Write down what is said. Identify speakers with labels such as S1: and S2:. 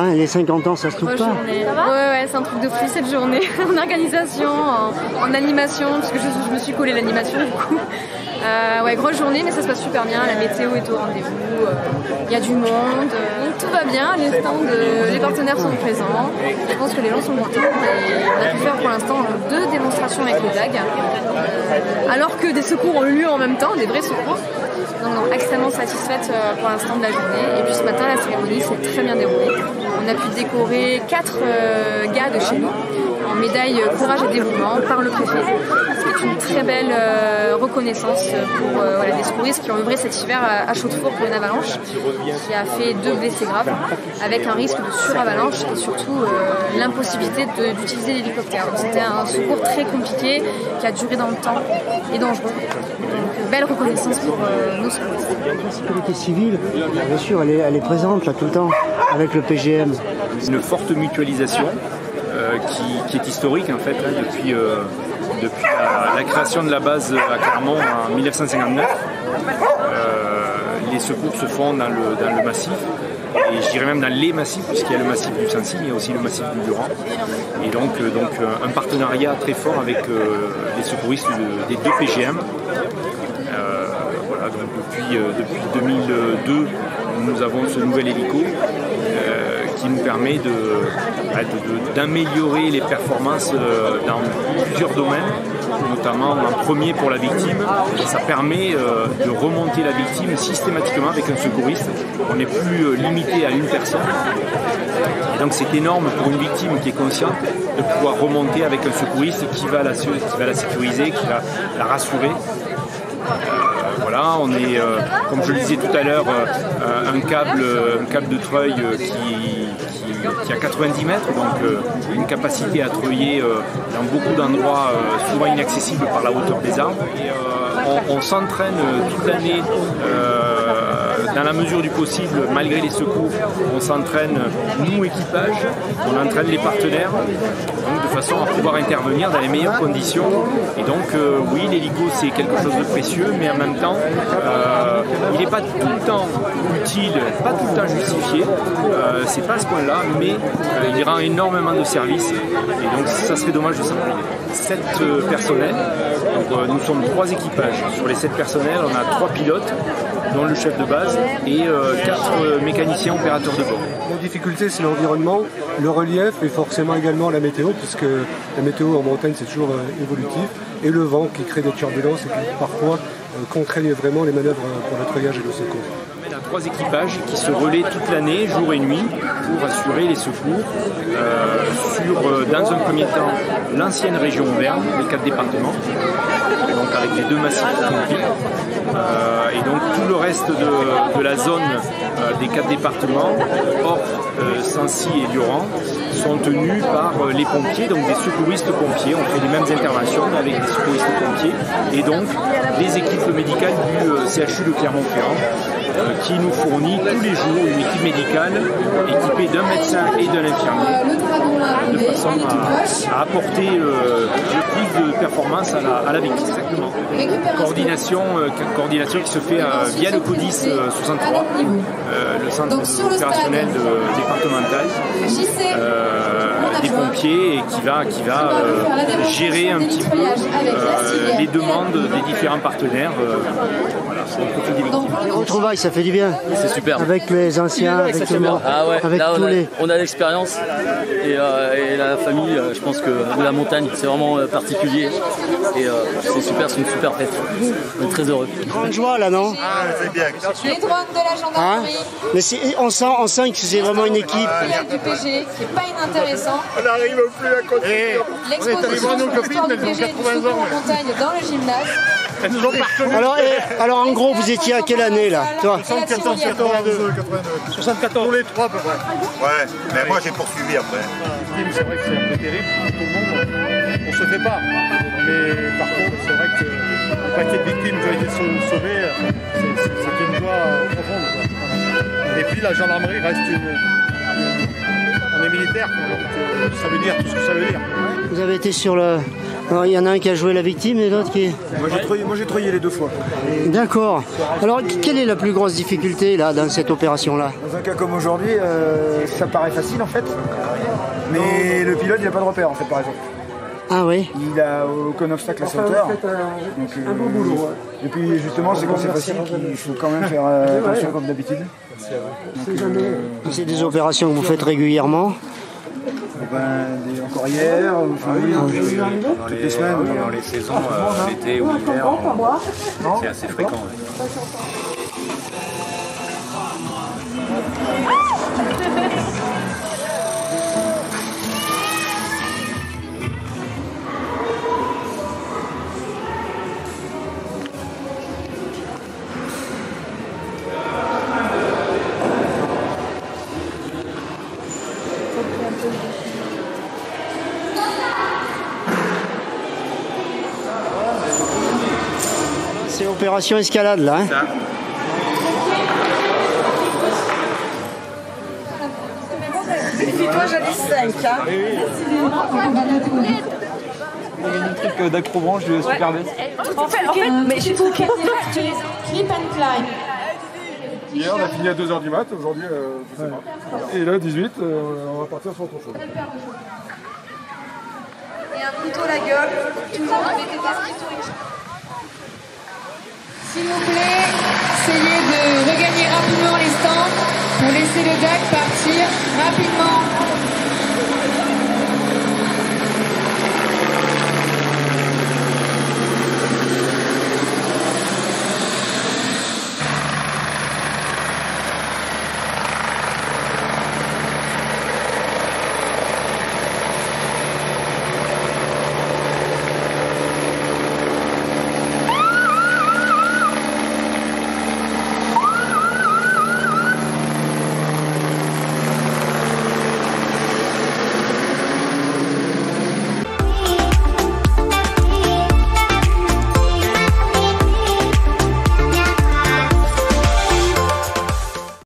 S1: Hein, les 50 ans, ça se trouve pas.
S2: Ouais, c'est un truc de fou cette journée. En organisation, en animation, parce que je me suis collée l'animation du coup. Ouais, grosse journée, mais ça se passe super bien. La météo est au rendez-vous. Il y a du monde. Donc tout va bien. Les stands, les partenaires sont présents. Je pense que les gens sont contents. Et on a pu faire pour l'instant 2 démonstrations avec le DAG. Alors que des secours ont eu lieu en même temps, des vrais secours. Donc extrêmement satisfaite pour l'instant de la journée. Et puis ce matin, la cérémonie s'est très bien déroulée. On a pu décorer 4 gars de chez nous en médaille courage et dévouement par le préfet. C'est une très belle reconnaissance pour des secouristes qui ont œuvré cet hiver à Chaudefour pour une avalanche qui a fait 2 blessés graves avec un risque de suravalanche et surtout l'impossibilité d'utiliser l'hélicoptère. C'était un secours très compliqué qui a duré dans le temps et dangereux. Donc belle reconnaissance pour nos secouristes.
S1: La sécurité civile, bien sûr, elle est présente là tout le temps avec le PGM.
S3: Une forte mutualisation qui est historique en fait depuis la création de la base à Clermont en 1959. Les secours se font dans le massif, et je dirais même dans les massifs, puisqu'il y a le massif du Sancy, mais il y a aussi le massif du Durand. Et donc un partenariat très fort avec les secouristes des 2 PGM. Voilà, donc depuis 2002, nous avons ce nouvel hélico qui nous permet d'améliorer les performances dans plusieurs domaines, notamment en premier pour la victime. Ça permet de remonter la victime systématiquement avec un secouriste. On n'est plus limité à une personne. Et donc c'est énorme pour une victime qui est consciente de pouvoir remonter avec un secouriste qui va la sécuriser, qui va la rassurer. Voilà, on est, comme je le disais tout à l'heure, un câble de treuil qui a 90 mètres, donc une capacité à treuiller dans beaucoup d'endroits souvent inaccessibles par la hauteur des arbres. Et, on s'entraîne toute l'année dans la mesure du possible, malgré les secours. On s'entraîne, nous, équipage, on entraîne les partenaires, donc, de façon à pouvoir intervenir dans les meilleures conditions. Et donc, oui, l'hélico, c'est quelque chose de précieux, mais en même temps, il n'est pas tout le temps utile, pas tout le temps justifié. C'est pas à ce point-là, mais il rend énormément de services. Et donc, ça serait dommage de s'en priver. 7 personnels, donc, nous sommes 3 équipages. Sur les 7 personnels, on a 3 pilotes, dont le chef de base, et 4 mécaniciens opérateurs de bord.
S4: La difficulté, c'est l'environnement, le relief et forcément également la météo, puisque la météo en montagne, c'est toujours évolutif, et le vent qui crée des turbulences et qui parfois contraignent vraiment les manœuvres pour le treuillage et le secours.
S3: On a 3 équipages qui se relaient toute l'année, jour et nuit, pour assurer les secours dans un premier temps, l'ancienne région Auvergne, les 4 départements, donc avec les 2 massifs compris. Et donc tout le reste de la zone des 4 départements, hors Sancy et Durand, sont tenus par les pompiers, donc des secouristes pompiers. On fait les mêmes interventions avec des secouristes pompiers et donc les équipes médicales du CHU de Clermont-Ferrand qui nous fournit tous les jours une équipe médicale équipée d'un médecin et d'un infirmier de façon à apporter le plus de performance à la victime. Exactement. Coordination qui se fait via le CODIS 63, le centre opérationnel départemental des pompiers, et qui va gérer un petit peu les demandes des différents partenaires. Voilà,
S1: les retrouvailles, ça fait du bien.
S5: C'est super.
S1: Avec les anciens, avec tout le monde.
S5: Ah ouais,
S1: avec
S5: là,
S1: tous les...
S5: on a l'expérience et la famille, je pense que de la montagne, c'est vraiment particulier. Et c'est super, c'est une super fête. On est très heureux.
S1: Grande joie là, non?
S6: Ah, c'est bien.
S2: Les drones de la gendarmerie.
S1: Mais on sent que c'est vraiment une équipe.
S2: Du PG, qui n'est pas inintéressant.
S6: On n'arrive plus à continuer.
S2: L'exposition sur l'histoire du PG et du secours en montagne dans le gymnase.
S1: Alors en gros, vous étiez à quelle année là, toi?
S6: 74, 82, 74. Pour les 3 à peu près. Ouais, mais moi j'ai poursuivi après.
S4: C'est vrai que c'est un peu terrible pour tout le monde. On se fait pas. Mais par contre, c'est vrai que le paquet de victimes qui ont été sauvées, c'était une joie profonde. Et puis la gendarmerie reste
S6: On est militaire, donc ça veut dire tout ce que ça veut dire.
S1: Vous avez été sur le... Alors, il y en a un qui a joué la victime et l'autre qui...
S7: Moi j'ai treuillé les deux fois.
S1: D'accord. Alors, quelle est la plus grosse difficulté là dans cette opération-là?
S7: Dans un cas comme aujourd'hui, ça paraît facile en fait. Mais le pilote il n'a pas de repère en fait par exemple.
S1: Ah oui.
S7: Il a aucun obstacle à sa hauteur. Donc, un beau boulot. Et puis justement c'est quand c'est facile qu'il faut quand même faire attention comme d'habitude.
S1: C'est des opérations que vous faites régulièrement?
S7: Encore hier,
S3: Toutes les semaines, dans les saisons, l'été ou l'hiver, c'est assez fréquent.
S1: C'est opération escalade là. Hein.
S8: Toi, jadis 5. Hein.
S9: Un truc d'acrobranche, de super bête.
S8: En fait, mais je suis tout clip and climb.
S4: Hier, on a fini à 2h du mat, aujourd'hui, je sais pas. Et là, 18, on va partir sur autre chose.
S8: Et un couteau à la gueule, toujours avec des tests. S'il vous plaît, essayez de regagner rapidement les stands pour laisser le DAC partir rapidement.